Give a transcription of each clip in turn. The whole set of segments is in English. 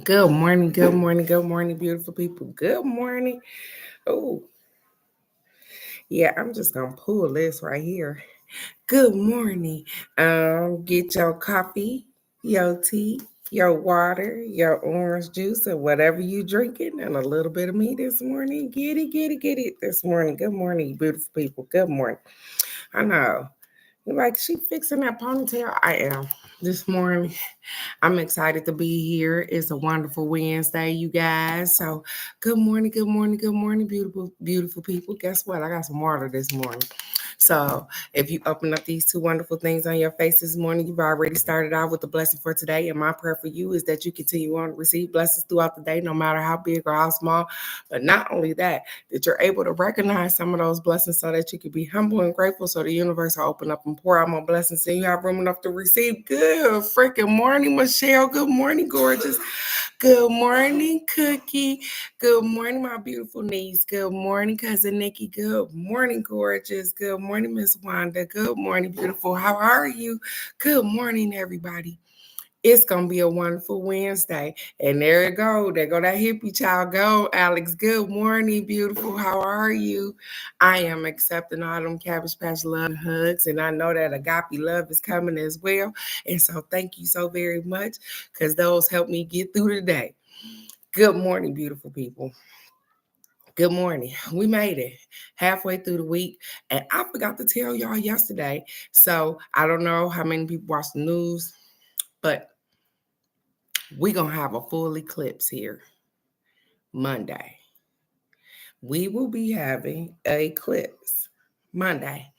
Good morning, good morning, good morning, beautiful people. Good morning. Oh, yeah, I'm just gonna pull this right here. Good morning. Get your coffee, your tea, your water, your orange juice, or whatever you drinking, and a little bit of me this morning. Get it this morning. Good morning, beautiful people. Good morning. I know. You're like, she fixing that ponytail. I am this morning. I'm excited to be here. It's a wonderful Wednesday, you guys. So, good morning, good morning, good morning, beautiful, beautiful people. Guess what? I got some water this morning. So, if you open up these two wonderful things on your face this morning, you've already started out with the blessing for today. And my prayer for you is that you continue on to receive blessings throughout the day, no matter how big or how small. But not only that you're able to recognize some of those blessings so that you can be humble and grateful so the universe will open up and pour out more blessings and you have room enough to receive. Good freaking morning, Michelle. Good morning, gorgeous. Good morning, Cookie. Good morning, my beautiful niece. Good morning, cousin Nikki. Good morning, gorgeous. Good morning, Miss Wanda. Good morning, beautiful. How are you? Good morning, everybody. It's gonna be a wonderful Wednesday. And there it go. There go that hippie child. Go, Alex. Good morning, beautiful. How are you? I am accepting all them Cabbage Patch love and hugs. And I know that agape love is coming as well. And so thank you so very much because those help me get through the day. Good morning, beautiful people. Good morning. We made it halfway through the week. And I forgot to tell y'all yesterday. So I don't know how many people watch the news, but we're going to have a full eclipse here Monday. We will be having an eclipse Monday,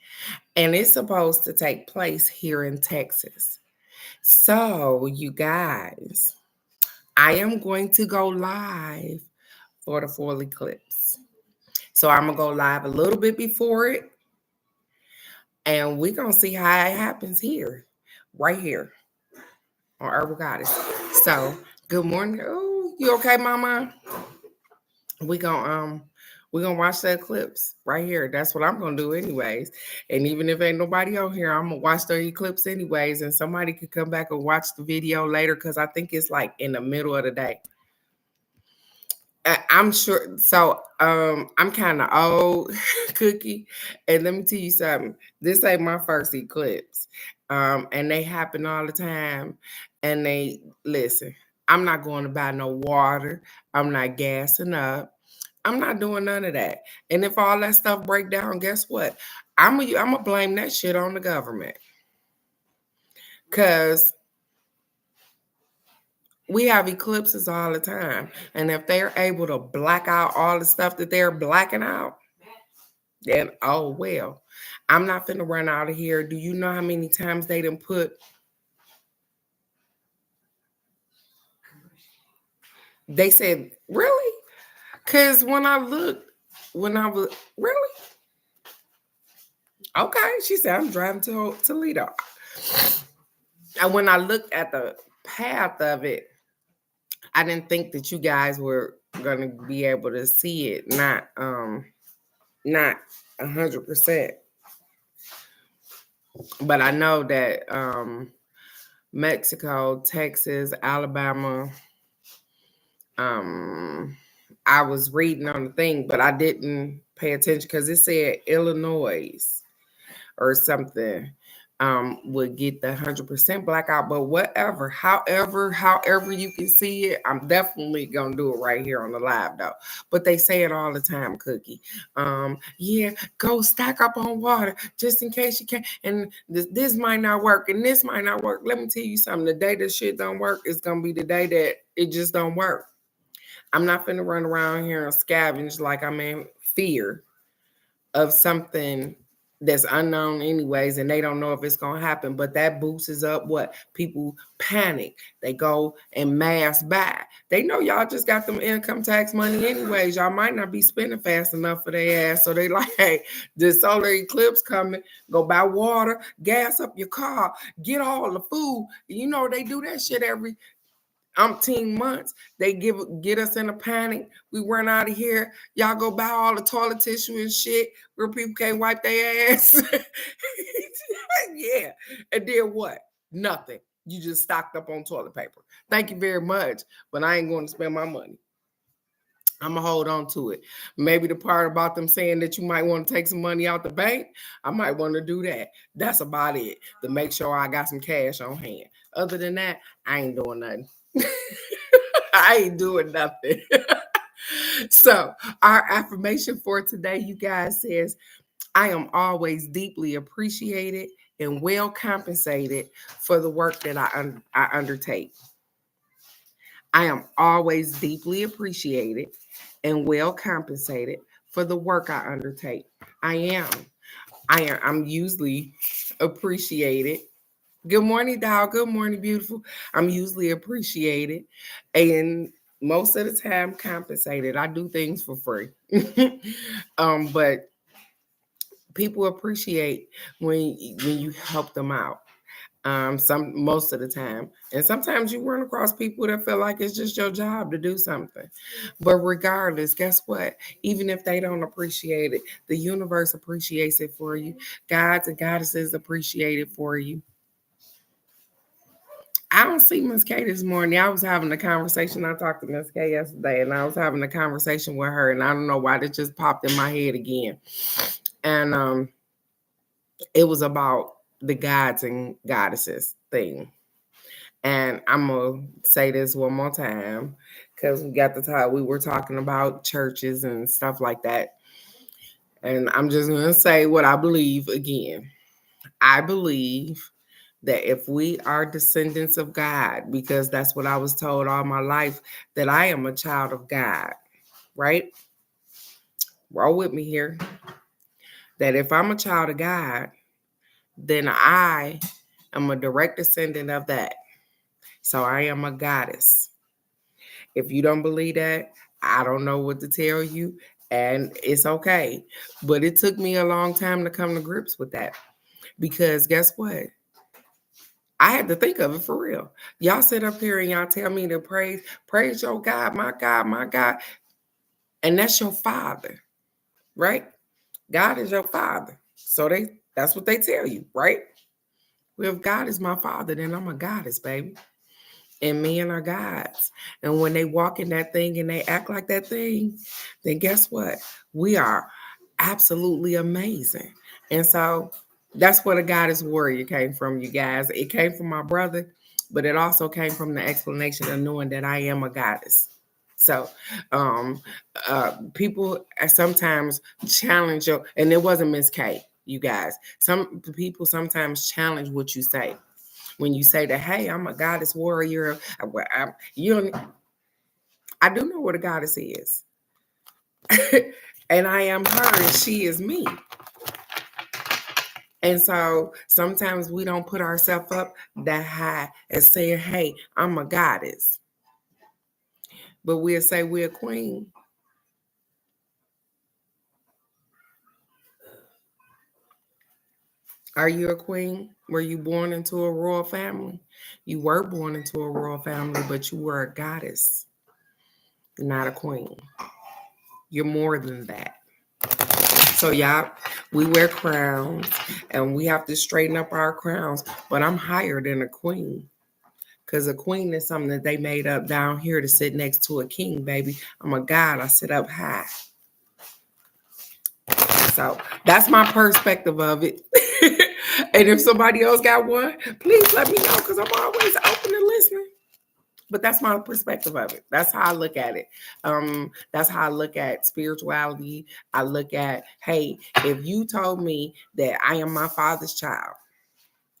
and it's supposed to take place here in Texas. So, you guys, I am going to go live for the full eclipse. So, I'm going to go live a little bit before it, and we're going to see how it happens here, right here on Herbal Goddess. So, good morning. Oh, you okay, Mama? we gonna we're gonna watch the eclipse right here. That's what I'm gonna do anyways. And even if ain't nobody on here, I'm gonna watch the eclipse anyways. And somebody could come back and watch the video later because I think it's like in the middle of the day. I'm sure. So I'm kind of old, Cookie, and let me tell you something. This ain't my first eclipse, and they happen all the time. And they listen. I'm not going to buy no water. I'm not gassing up. I'm not doing none of that. And if all that stuff break down, guess what? I'm gonna blame that shit on the government. Cause we have eclipses all the time. And if they're able to black out all the stuff that they're blacking out, then oh well. I'm not finna run out of here. Do you know how many times they done put they said, really? Cause when I looked, when I was really okay, she said I'm driving to Toledo. And when I looked at the path of it, I didn't think that you guys were gonna be able to see it. Not 100%. But I know that Mexico, Texas, Alabama. I was reading on the thing, but I didn't pay attention because it said Illinois or something would get the 100% blackout. But whatever, however you can see it, I'm definitely gonna do it right here on the live though. But they say it all the time, Cookie. Yeah, go stack up on water just in case you can. And this might not work, and this might not work. Let me tell you something. The day that shit don't work is gonna be the day that it just don't work. I'm not finna run around here and scavenge like I'm in fear of something that's unknown anyways, and they don't know if it's gonna happen. But that boosts up what people panic. They go and mass buy. They know y'all just got them income tax money anyways. Y'all might not be spending fast enough for their ass. So they like, hey, the solar eclipse coming. Go buy water, gas up your car, get all the food. You know they do that shit every umpteen months. They get us in a panic. We run out of here. Y'all go buy all the toilet tissue and shit where people can't wipe their ass. Yeah. And then what? Nothing. You just stocked up on toilet paper. Thank you very much, but I ain't going to spend my money. I'm going to hold on to it. Maybe the part about them saying that you might want to take some money out the bank, I might want to do that. That's about it, to make sure I got some cash on hand. Other than that, I ain't doing nothing. I ain't doing nothing. So, our affirmation for today, you guys, says, I am always deeply appreciated and well compensated for the work that I undertake. I am always deeply appreciated and well compensated for the work I undertake. I'm usually appreciated. Good morning, dog. Good morning, beautiful. I'm usually appreciated and most of the time compensated. I do things for free. But people appreciate when you help them out. Most of the time, and sometimes you run across people that feel like it's just your job to do something. But regardless, guess what? Even if they don't appreciate it, the universe appreciates it for you. Gods and goddesses appreciate it for you. I don't see Miss K this morning. I was having a conversation. I talked to Miss K yesterday, and I was having a conversation with her, and I don't know why that just popped in my head again. And it was about the gods and goddesses thing. And I'm going to say this one more time because we were talking about churches and stuff like that. And I'm just going to say what I believe again. I believe that if we are descendants of God, because that's what I was told all my life, that I am a child of God, right? Roll with me here. That if I'm a child of God, then I am a direct descendant of that. So I am a goddess. If you don't believe that, I don't know what to tell you, and it's okay. But it took me a long time to come to grips with that, because guess what? I had to think of it for real. Y'all sit up here and y'all tell me to praise your God, my God, my God. And that's your father, right? God is your father. So that's what they tell you, right? Well, if God is my father, then I'm a goddess, baby. And men are gods. And when they walk in that thing and they act like that thing, then guess what? We are absolutely amazing. And so that's where the goddess warrior came from, you guys. It came from my brother, but it also came from the explanation of knowing that I am a goddess. So people sometimes challenge you, and it wasn't Miss K, you guys. Some people sometimes challenge what you say. When you say that, hey, I'm a goddess warrior, I do know what a goddess is. And I am her and she is me. And so sometimes we don't put ourselves up that high and saying, hey, I'm a goddess. But we'll say we're a queen. Are you a queen? Were you born into a royal family? You were born into a royal family, but you were a goddess, not a queen. You're more than that. So, y'all, we wear crowns and we have to straighten up our crowns, but I'm higher than a queen, because a queen is something that they made up down here to sit next to a king, baby. I'm a god. I sit up high. So that's my perspective of it. And if somebody else got one, please let me know, because I'm always open and listening. But that's my perspective of it. That's how I look at it. That's how I look at spirituality. I look at, hey, if you told me that I am my father's child,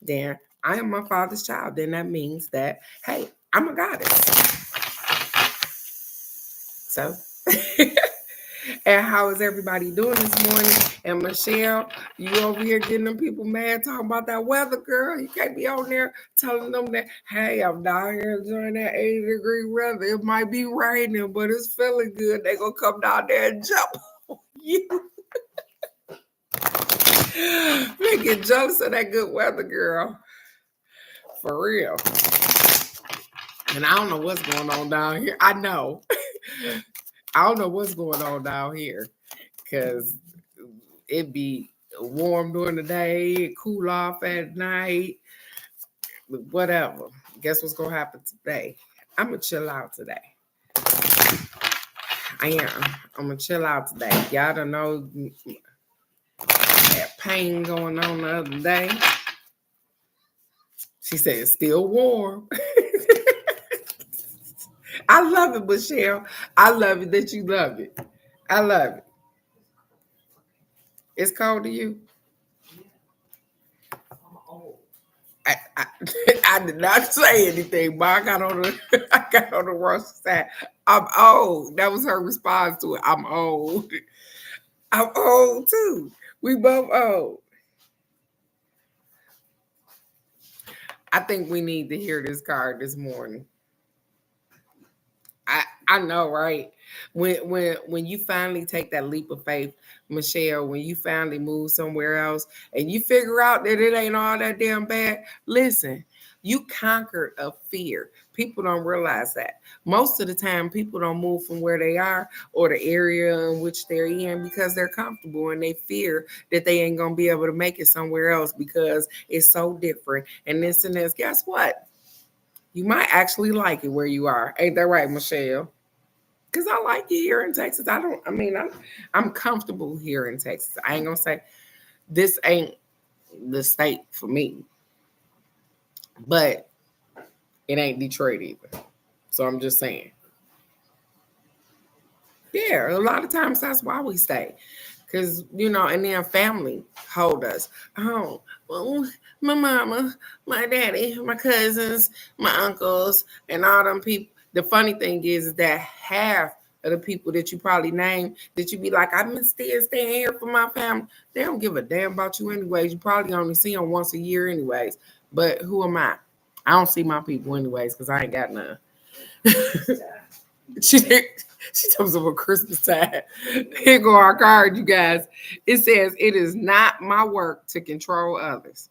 then I am my father's child. Then that means that, hey, I'm a goddess. So, and how is everybody doing this morning? And Michelle, you over here getting them people mad talking about that weather, girl. You can't be on there telling them that, hey, I'm down here enjoying that 80-degree weather. It might be raining, but it's feeling good. They gonna come down there and jump on you. They get jealous of that good weather, girl. For real. And I don't know what's going on down here. I know. I don't know what's going on down here, because it be warm during the day, cool off at night. whatever. Guess what's gonna happen today? I'm gonna chill out today. I am. I'm gonna chill out today. Y'all don't know that pain going on the other day. She said it's still warm. I love it, Michelle. I love it that you love it. I love it. It's cold to you? I I did not say anything, but I got on the wrong side. I'm old. That was her response to it. I'm old. I'm old too. We both old. I think we need to hear this card this morning. I know, right? When you finally take that leap of faith, Michelle, when you finally move somewhere else and you figure out that it ain't all that damn bad, listen, you conquered a fear. People don't realize that. Most of the time, people don't move from where they are or the area in which they're in because they're comfortable and they fear that they ain't gonna be able to make it somewhere else because it's so different. And this and this. Guess what? You might actually like it where you are. Ain't that right, Michelle? Because I like it here in Texas. I'm comfortable here in Texas. I ain't gonna say this ain't the state for me, but it ain't Detroit either. So I'm just saying. Yeah, a lot of times that's why we stay. Because, and then family hold us. Oh, well, my mama, my daddy, my cousins, my uncles, and all them people. The funny thing is that half of the people that you probably name that you be like, I've been still staying here for my family. They don't give a damn about you anyways. You probably only see them once a year anyways. But who am I? I don't see my people anyways because I ain't got none. She tells us Christmas time. Here go our card, you guys. It says, it is not my work to control others.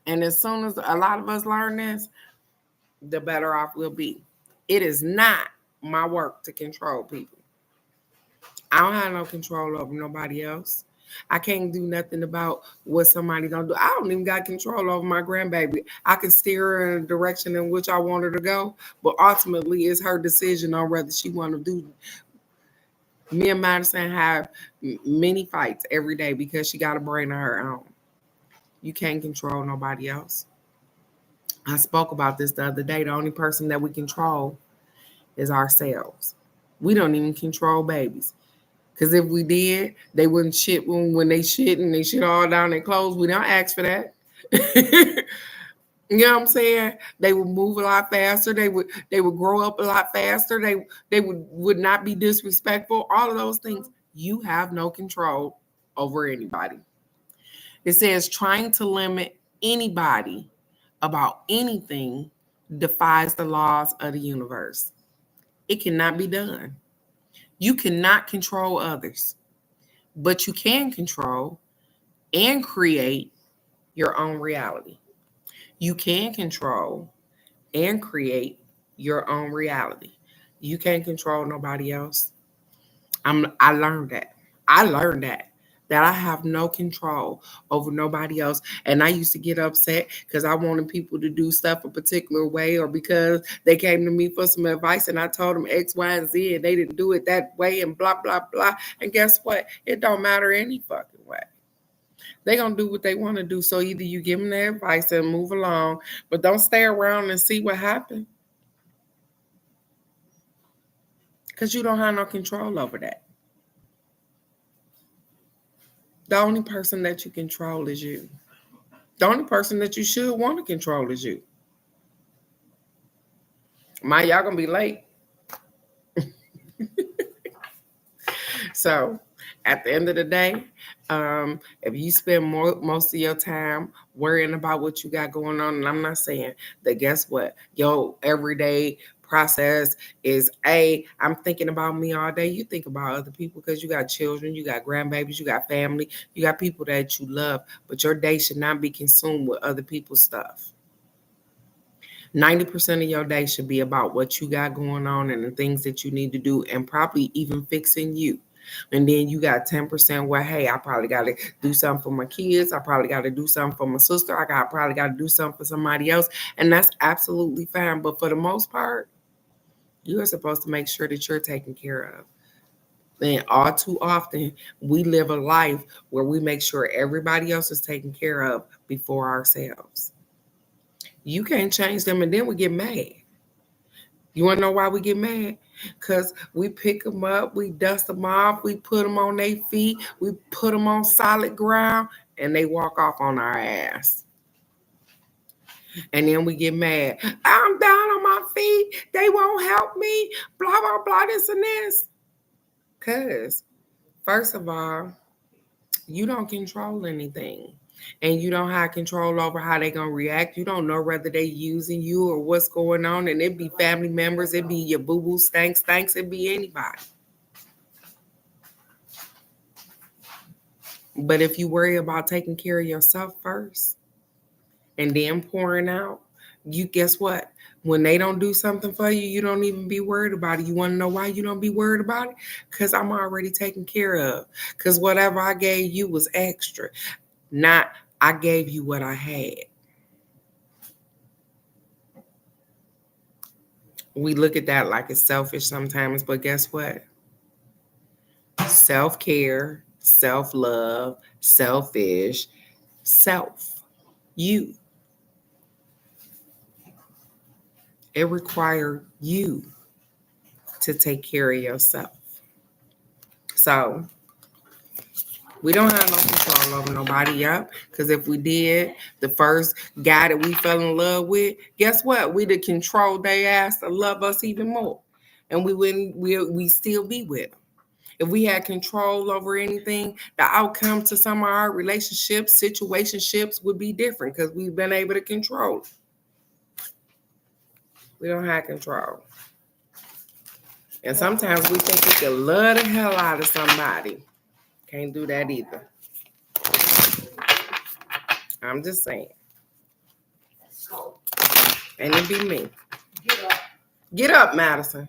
And as soon as a lot of us learn this, the better off we'll be. It is not my work to control people. I don't have no control over nobody else. I can't do nothing about what somebody gonna do. I don't even got control over my grandbaby. I can steer her in a direction in which I want her to go, but ultimately it's her decision on whether she want to do. Me and Madison have many fights every day because she got a brain of her own. You can't control nobody else. I spoke about this the other day. The only person that we control is ourselves. We don't even control babies. Because if we did, they wouldn't shit when they shit and they shit all down their clothes. We don't ask for that. You know what I'm saying? They would move a lot faster. They would grow up a lot faster. They would not be disrespectful. All of those things. You have no control over anybody. It says trying to limit anybody about anything defies the laws of the universe. It cannot be done. You cannot control others, but you can control and create your own reality. You can control and create your own reality. You can't control nobody else. I learned that. I learned that I have no control over nobody else. And I used to get upset because I wanted people to do stuff a particular way or because they came to me for some advice and I told them X, Y, and Z and they didn't do it that way and blah, blah, blah. And guess what? It don't matter any fucking way. They're going to do what they want to do. So either you give them their advice and move along, but don't stay around and see what happens. Because you don't have no control over that. The only person that you control is you. The only person that you should want to control is you. Y'all gonna be late. So at the end of the day, if you spend most of your time worrying about what you got going on, and I'm not saying that, guess what? Your everyday process is I'm thinking about me all day. You think about other people because you got children, you got grandbabies, you got family, you got people that you love, but your day should not be consumed with other people's stuff. 90% of your day should be about what you got going on and the things that you need to do and probably even fixing you. And then you got 10% where, hey, I probably got to do something for my kids. I probably got to do something for my sister. Probably got to do something for somebody else. And that's absolutely fine. But for the most part, you are supposed to make sure that you're taken care of. And all too often, we live a life where we make sure everybody else is taken care of before ourselves. You can't change them, and then we get mad. You want to know why we get mad? Because we pick them up, we dust them off, we put them on their feet, we put them on solid ground, and they walk off on our ass. And then we get mad. I'm down on my feet. They won't help me. Blah, blah, blah, this and this. Because, first of all, you don't control anything. And you don't have control over how they're going to react. You don't know whether they're using you or what's going on. And it be family members. It be your boo-boo stanks. It be anybody. But if you worry about taking care of yourself first and then pouring out, you guess what? When they don't do something for you, you don't even be worried about it. You want to know why you don't be worried about it? Because I'm already taken care of. Because whatever I gave you was extra. Not, I gave you what I had. We look at that like it's selfish sometimes, but guess what? Self-care, self-love, selfish, self, you. It requires you to take care of yourself. So we don't have no control over nobody yet. Because if we did, the first guy that we fell in love with, guess what? We'd have controlled their ass to love us even more. And we still be with them. If we had control over anything, the outcome to some of our relationships, situationships would be different because we've been able to control. We don't have control. And sometimes we think we can love the hell out of somebody. Can't do that either. I'm just saying. And it be me. Get up. Get up, Madison.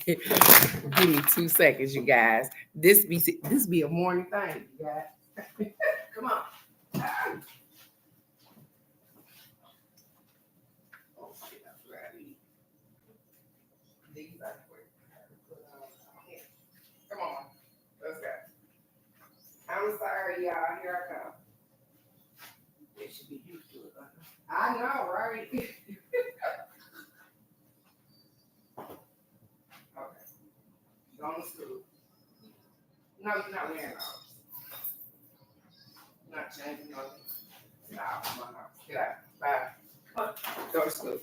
Give me 2 seconds, you guys. This be a morning thing, you guys. Come on. Oh shit, I forgot to eat. These are quick. Come on. Let's go. I'm sorry, y'all. Here I come. They should be used to it. I know, right? Okay. Going to school. No, you're not wearing those. You're not changing those. Get out of my house. Get out. Bye. Go to school.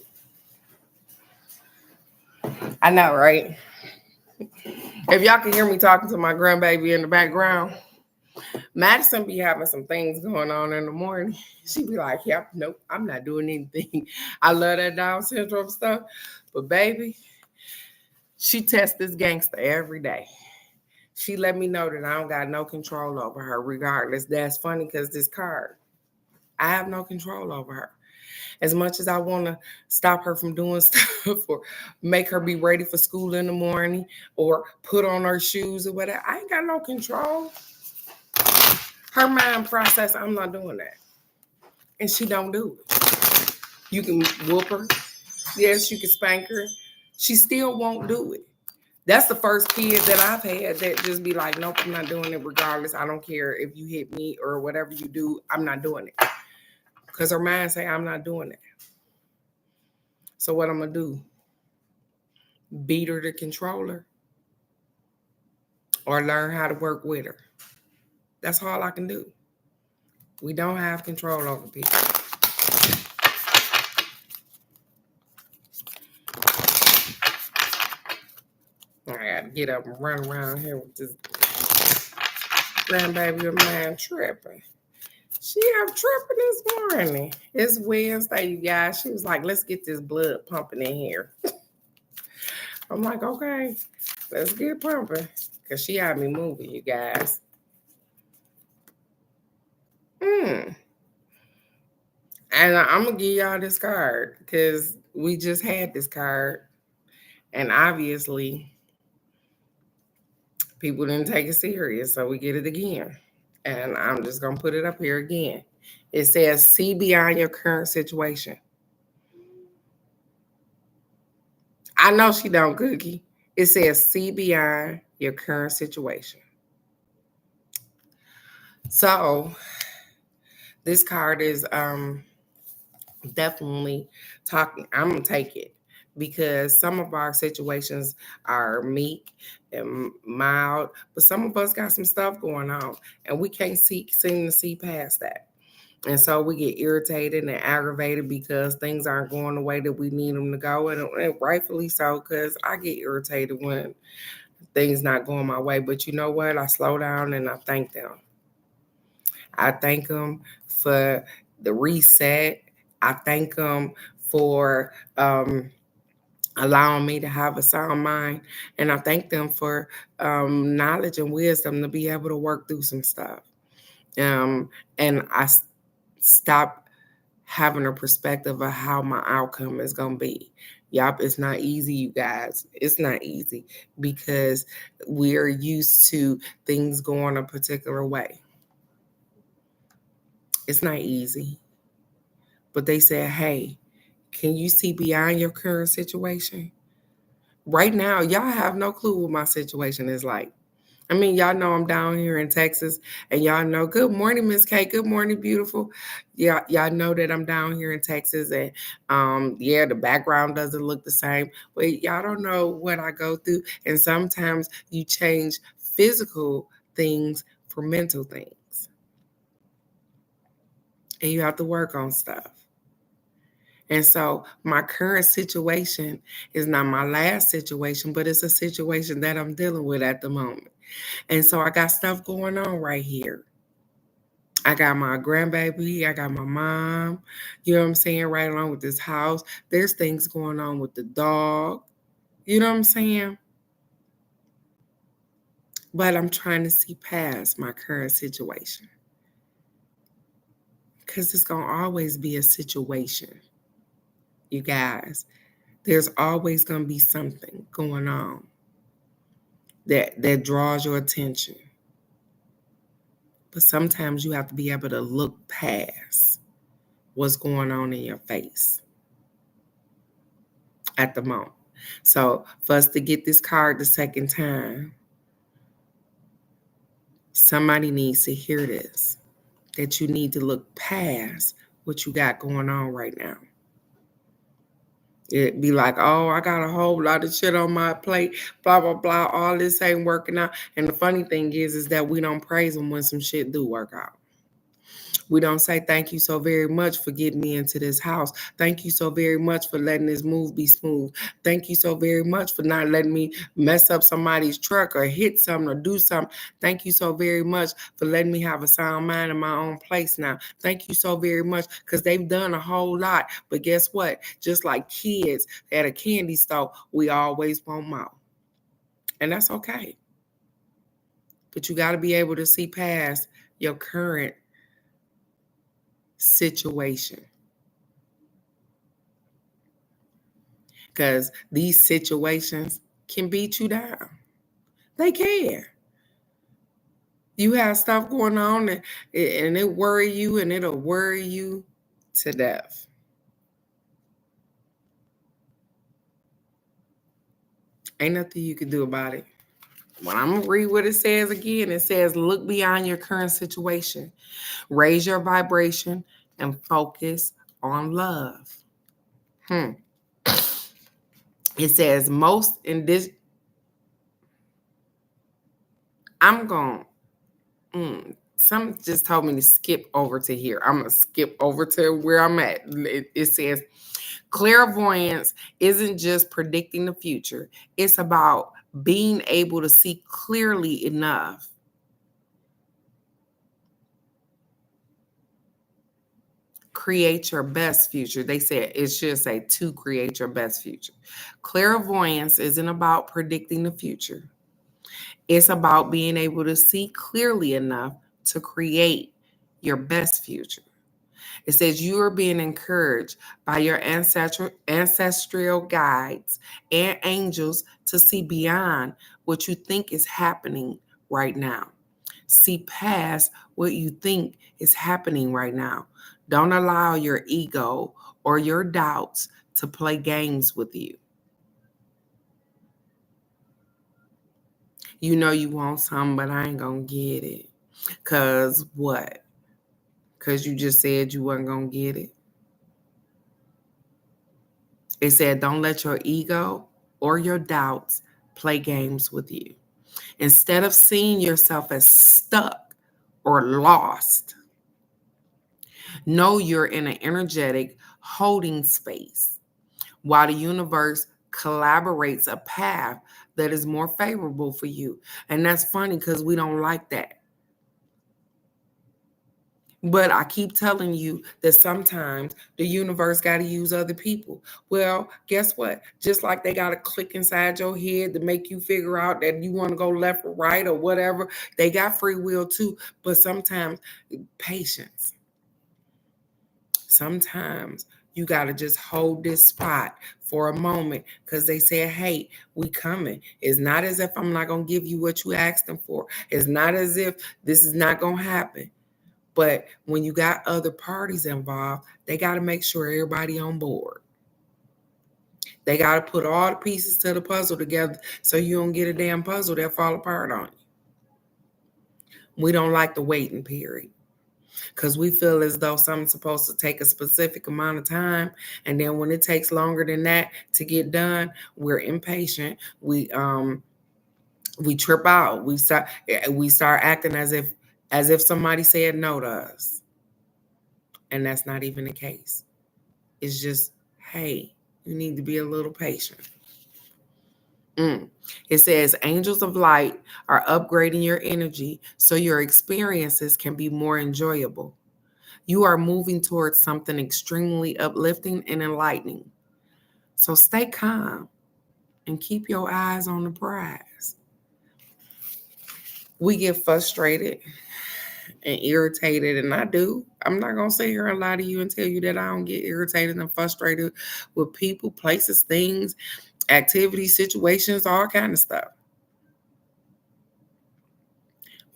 I know, right? If y'all can hear me talking to my grandbaby in the background, Madison be having some things going on in the morning. She be like, yep, nope, I'm not doing anything. I love that Down syndrome stuff. But baby, she tests this gangster every day. She let me know that I don't got no control over her regardless. That's funny because this card, I have no control over her. As much as I want to stop her from doing stuff or make her be ready for school in the morning or put on her shoes or whatever, I ain't got no control. Her mind process, I'm not doing that. And she don't do it. You can whoop her. Yes, you can spank her. She still won't do it. That's the first kid that I've had that just be like, nope, I'm not doing it regardless. I don't care if you hit me or whatever you do. I'm not doing it. Because her mind say, I'm not doing it. So what I'm going to do? Beat her to control her? Or learn how to work with her? That's all I can do. We don't have control over people. I got to get up and run around here with this grandbaby of mine tripping. She up tripping this morning. It's Wednesday, you guys. She was like, let's get this blood pumping in here. I'm like, okay, let's get it pumping. Because she had me moving, you guys. And I'm going to give y'all this card because we just had this card. And obviously, people didn't take it serious, so we get it again. And I'm just going to put it up here again. It says, see beyond your current situation. I know she don't, Cookie. It says, see beyond your current situation. So this card is definitely talking. I'm going to take it because some of our situations are meek and mild, but some of us got some stuff going on and we can't seem to see past that. And so we get irritated and aggravated because things aren't going the way that we need them to go. And rightfully so, because I get irritated when things not going my way. But you know what? I slow down and I thank them. I thank them for the reset. I thank them for allowing me to have a sound mind. And I thank them for knowledge and wisdom to be able to work through some stuff. And I stop having a perspective of how my outcome is going to be. Yup, it's not easy, you guys. It's not easy because we're used to things going a particular way. It's not easy. But they said, hey, can you see beyond your current situation? Right now, y'all have no clue what my situation is like. I mean, y'all know I'm down here in Texas, and y'all know, good morning, Miss K. Good morning, beautiful. Yeah, y'all know that I'm down here in Texas, and yeah, the background doesn't look the same, but y'all don't know what I go through. And sometimes you change physical things for mental things, and you have to work on stuff. And so my current situation is not my last situation, but it's a situation that I'm dealing with at the moment. And so I got stuff going on right here. I got my grandbaby, I got my mom, you know what I'm saying, right along with this house. There's things going on with the dog, you know what I'm saying? But I'm trying to see past my current situation because it's going to always be a situation, you guys. There's always going to be something going on that draws your attention. But sometimes you have to be able to look past what's going on in your face at the moment. So for us to get this card the second time, somebody needs to hear this, that you need to look past what you got going on right now. It'd be like, oh, I got a whole lot of shit on my plate, blah, blah, blah. All this ain't working out. And the funny thing is that we don't praise them when some shit do work out. We don't say thank you so very much for getting me into this house. Thank you so very much for letting this move be smooth. Thank you so very much for not letting me mess up somebody's truck or hit something or do something. Thank you so very much for letting me have a sound mind in my own place now. Thank you so very much because they've done a whole lot. But guess what? Just like kids at a candy store, we always want more. And that's okay. But you got to be able to see past your current situation. Because these situations can beat you down. They can. You have stuff going on and it worry you and it'll worry you to death. Ain't nothing you can do about it. Well, I'm going to read what it says again. It says, look beyond your current situation. Raise your vibration and focus on love. It says most in this. I'm going. Some just told me to skip over to here. I'm going to skip over to where I'm at. It says clairvoyance isn't just predicting the future. It's about being able to see clearly enough create your best future. They said it should say to create your best future. Clairvoyance isn't about predicting the future. It's about being able to see clearly enough to create your best future. It says you are being encouraged by your ancestral guides and angels to see beyond what you think is happening right now. See past what you think is happening right now. Don't allow your ego or your doubts to play games with you. You know you want something, but I ain't gonna get it. Cause what? Cause you just said you wasn't gonna get it. It said, don't let your ego or your doubts play games with you. Instead of seeing yourself as stuck or lost, know you're in an energetic holding space while the universe collaborates a path that is more favorable for you. And that's funny because we don't like that. But I keep telling you that sometimes the universe got to use other people. Well, guess what? Just like they got to click inside your head to make you figure out that you want to go left or right or whatever, they got free will too. But sometimes patience. Sometimes you got to just hold this spot for a moment because they said, hey, we coming. It's not as if I'm not going to give you what you asked them for. It's not as if this is not going to happen. But when you got other parties involved, they got to make sure everybody on board. They got to put all the pieces to the puzzle together so you don't get a damn puzzle that fall apart on you. We don't like the waiting period because we feel as though something's supposed to take a specific amount of time. And then when it takes longer than that to get done, we're impatient. We trip out. We start acting as if somebody said no to us. And that's not even the case. It's just, hey, you need to be a little patient. It says angels of light are upgrading your energy so your experiences can be more enjoyable. You are moving towards something extremely uplifting and enlightening. So stay calm and keep your eyes on the prize. We get frustrated and irritated, and I do. I'm not going to sit here and lie to you and tell you that I don't get irritated and frustrated with people, places, things, activities, situations, all kind of stuff.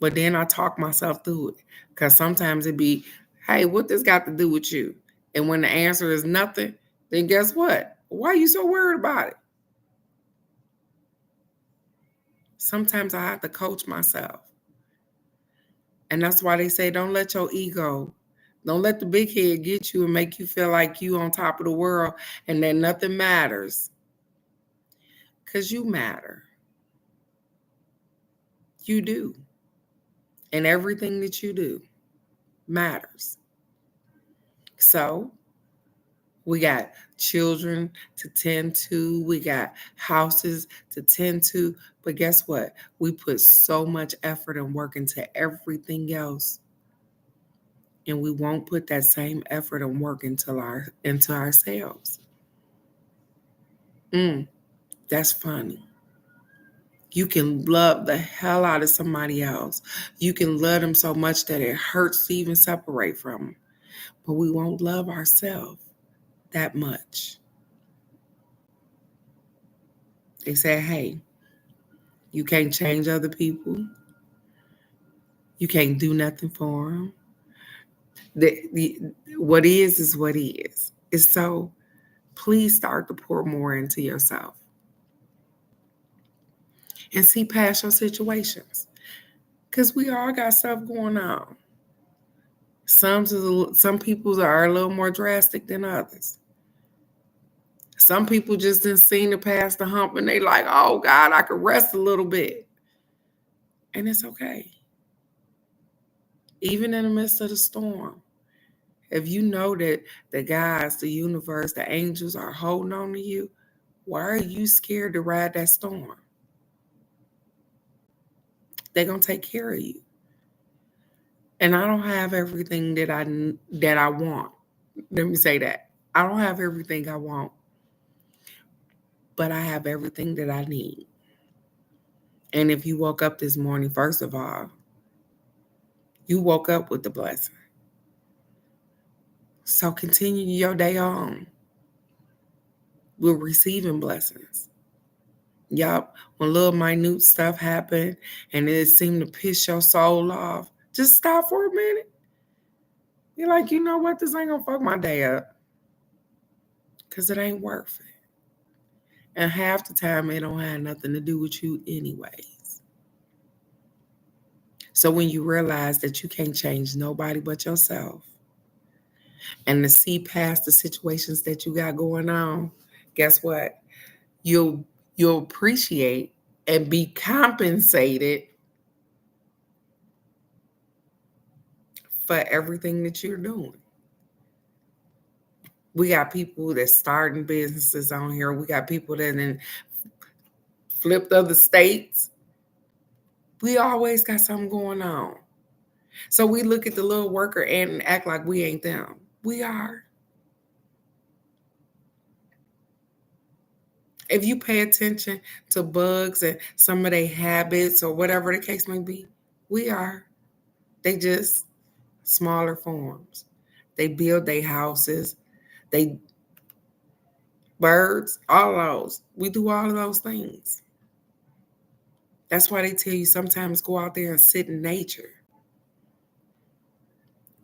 But then I talk myself through it because sometimes it be, hey, what this got to do with you? And when the answer is nothing, then guess what? Why are you so worried about it? Sometimes I have to coach myself. And that's why they say don't let your ego, don't let the big head get you and make you feel like you on top of the world and that nothing matters. Because you matter. You do. And everything that you do matters. So we got children to tend to, we got houses to tend to, but guess what? We put so much effort and work into everything else, and we won't put that same effort and work into ourselves. That's funny. You can love the hell out of somebody else. You can love them so much that it hurts to even separate from them, but we won't love ourselves that much. They say, hey, you can't change other people. You can't do nothing for them. What is what is. It's so please start to pour more into yourself and see past your situations. Because we all got stuff going on. Some people are a little more drastic than others. Some people just didn't seem to pass the hump and they like, oh God, I could rest a little bit. And it's okay. Even in the midst of the storm, if you know that the guys, the universe, the angels are holding on to you, why are you scared to ride that storm? They're going to take care of you. And I don't have everything that I want. Let me say that. I don't have everything I want, but I have everything that I need. And if you woke up this morning, first of all, you woke up with the blessing. So continue your day on with receiving blessings. Yup, when little minute stuff happen and it seem to piss your soul off, just stop for a minute. You're like, you know what? This ain't gonna fuck my day up. Because it ain't worth it. And half the time, it don't have nothing to do with you anyways. So when you realize that you can't change nobody but yourself, and to see past the situations that you got going on, guess what? You'll appreciate and be compensated for everything that you're doing. We got people that's starting businesses on here. We got people that then flipped other states. We always got something going on. So we look at the little worker and act like we ain't them. We are. If you pay attention to bugs and some of their habits or whatever the case may be, we are. They just smaller forms. They build their houses. They birds, all those. We do all of those things. That's why they tell you sometimes go out there and sit in nature.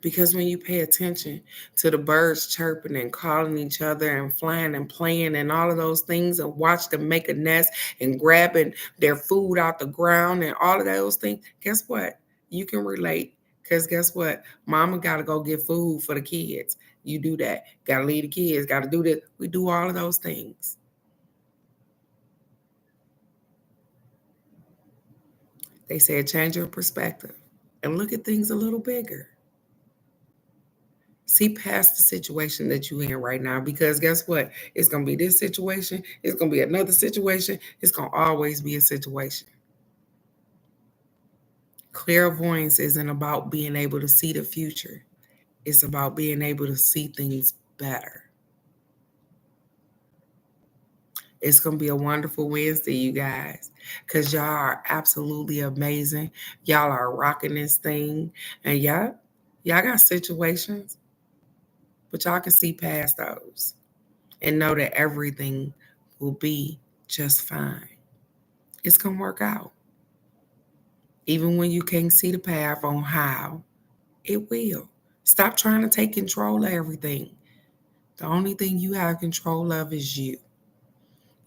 Because when you pay attention to the birds chirping and calling each other and flying and playing and all of those things and watch them make a nest and grabbing their food out the ground and all of those things, guess what? You can relate. Because guess what? Mama got to go get food for the kids. You do that. Got to leave the kids. Got to do this. We do all of those things. They said change your perspective and look at things a little bigger. See past the situation that you're in right now, because guess what? It's going to be this situation. It's going to be another situation. It's going to always be a situation. Clairvoyance isn't about being able to see the future. It's about being able to see things better. It's going to be a wonderful Wednesday, you guys, because y'all are absolutely amazing. Y'all are rocking this thing. And y'all got situations, but y'all can see past those and know that everything will be just fine. It's going to work out. Even when you can't see the path on how, it will. Stop trying to take control of everything. The only thing you have control of is you.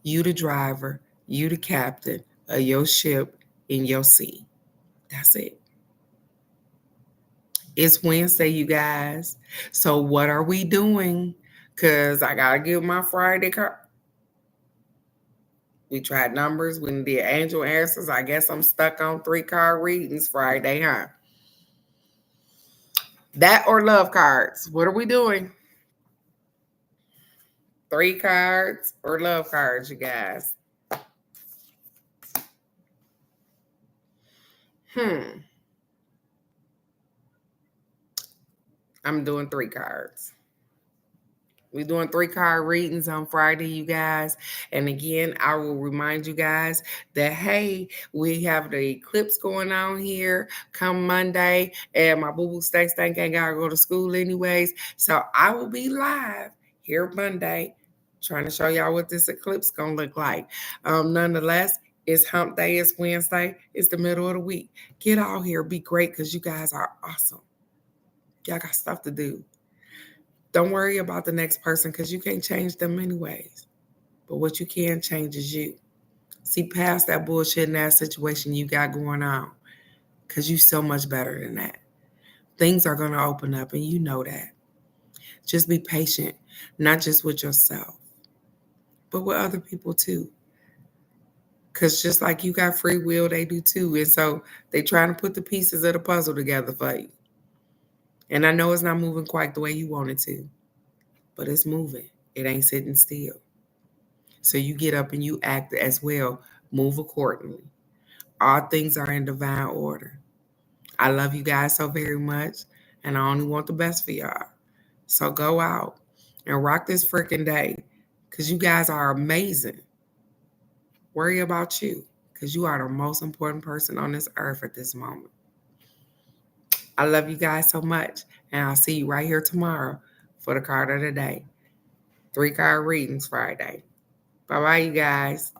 You the driver, you the captain of your ship in your sea. That's it. It's Wednesday, you guys. So what are we doing? Because I got to give my Friday card. We tried numbers. We did angel answers. I guess I'm stuck on 3-card readings Friday, huh? That or love cards. What are we doing? 3 cards or love cards, you guys? I'm doing 3 cards. We're doing 3-card readings on Friday, you guys. And again, I will remind you guys that, hey, we have the eclipse going on here come Monday. And my boo-boo stank ain't got to go to school anyways. So I will be live here Monday trying to show y'all what this eclipse going to look like. Nonetheless, it's hump day. It's Wednesday. It's the middle of the week. Get out here. Be great because you guys are awesome. Y'all got stuff to do. Don't worry about the next person because you can't change them anyways. But what you can change is you. See past that bullshit and that situation you got going on because you're so much better than that. Things are going to open up and you know that. Just be patient, not just with yourself, but with other people too. Because just like you got free will, they do too. And so they trying to put the pieces of the puzzle together for you. And I know it's not moving quite the way you want it to, but it's moving. It ain't sitting still. So you get up and you act as well. Move accordingly. All things are in divine order. I love you guys so very much, and I only want the best for y'all. So go out and rock this freaking day because you guys are amazing. Worry about you because you are the most important person on this earth at this moment. I love you guys so much, and I'll see you right here tomorrow for the card of the day. 3 card readings Friday. Bye bye, you guys.